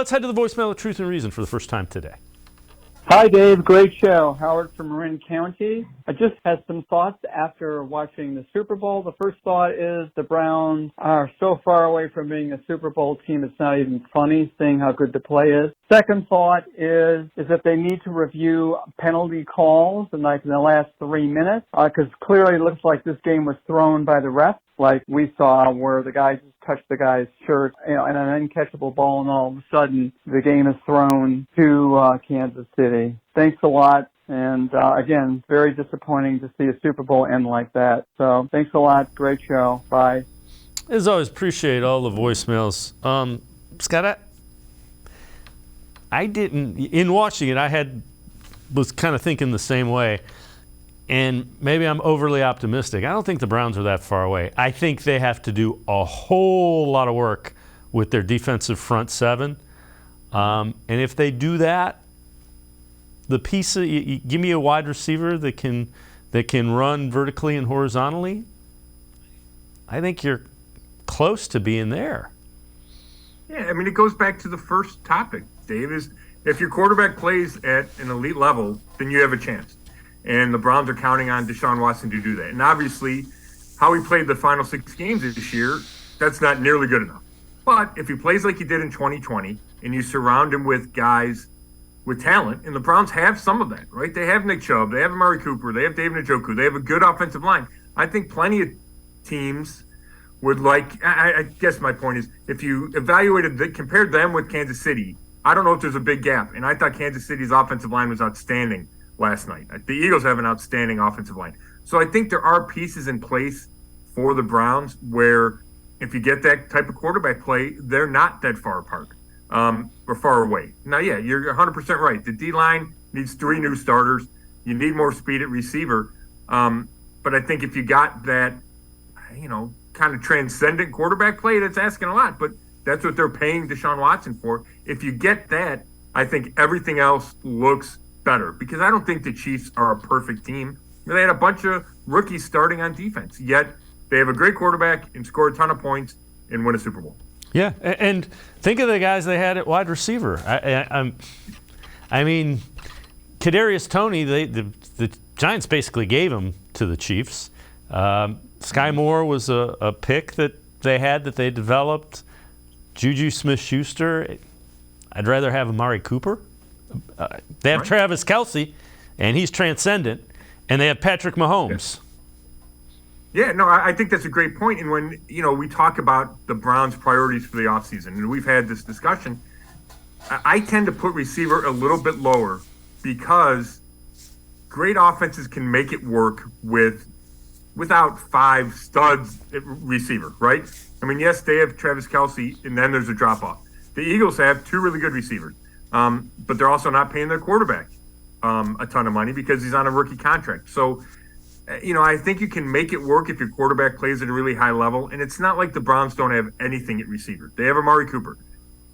Let's head to the voicemail of Truth and Reason for the first time today. Hi, Dave. Great show. Howard from Marin County. I just had some thoughts after watching the Super Bowl. The first thought is the Browns are so far away from being a Super Bowl team, it's not even funny seeing how good the play is. Second thought is that they need to review penalty calls in the last 3 minutes, because clearly it looks like this game was thrown by the ref, like we saw where the guy just touched the guy's shirt, and an uncatchable ball, and all of a sudden the game is thrown to Kansas City. Thanks a lot. And again, very disappointing to see a Super Bowl end like that. So thanks a lot. Great show. Bye. As always, appreciate all the voicemails. Scott, I didn't, in watching it, was kind of thinking the same way. And maybe I'm overly optimistic. I don't think the Browns are that far away. I think they have to do a whole lot of work with their defensive front seven. And if they do that, the piece of, you give me a wide receiver that can run vertically and horizontally, I think you're close to being there. Yeah, I mean, it goes back to the first topic, Dave, is if your quarterback plays at an elite level, then you have a chance. And the Browns are counting on Deshaun Watson to do that. And obviously, how he played the final 6 games this year, that's not nearly good enough. But if he plays like he did in 2020, and you surround him with guys with talent, and the Browns have some of that, right? They have Nick Chubb, they have Amari Cooper, they have David Njoku, they have a good offensive line. I think plenty of teams would like, I guess my point is, if you compared them with Kansas City, I don't know if there's a big gap. And I thought Kansas City's offensive line was outstanding last night. The Eagles have an outstanding offensive line. So I think there are pieces in place for the Browns where if you get that type of quarterback play, they're not that far apart or far away. Now, yeah, you're 100% right. The D-line needs 3 new starters. You need more speed at receiver. But I think if you got that, kind of transcendent quarterback play, that's asking a lot. But that's what they're paying Deshaun Watson for. If you get that, I think everything else looks better, because I don't think the Chiefs are a perfect team. They had a bunch of rookies starting on defense, yet they have a great quarterback and score a ton of points and win a Super Bowl. Yeah, and think of the guys they had at wide receiver. I mean, Kadarius Toney, the Giants basically gave him to the Chiefs. Sky Moore was a pick that they had that they developed. Juju Smith-Schuster. I'd rather have Amari Cooper. They have Travis Kelce, and he's transcendent, and they have Patrick Mahomes. Yeah, no, I think that's a great point. And when, we talk about the Browns' priorities for the offseason, and we've had this discussion, I tend to put receiver a little bit lower because great offenses can make it work without 5 studs at receiver, right? I mean, yes, they have Travis Kelce, and then there's a drop-off. The Eagles have 2 really good receivers. But they're also not paying their quarterback a ton of money because he's on a rookie contract. So, I think you can make it work if your quarterback plays at a really high level. And it's not like the Browns don't have anything at receiver. They have Amari Cooper.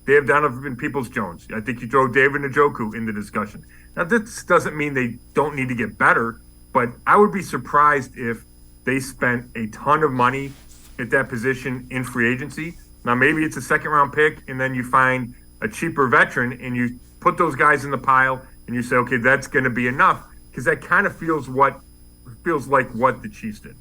They have Donovan Peoples-Jones. I think you throw David Njoku in the discussion. Now, this doesn't mean they don't need to get better, but I would be surprised if they spent a ton of money at that position in free agency. Now, maybe it's a second-round pick, and then you find a cheaper veteran, and you put those guys in the pile, and you say, okay, that's going to be enough, because that kind of feels like what the Chiefs did.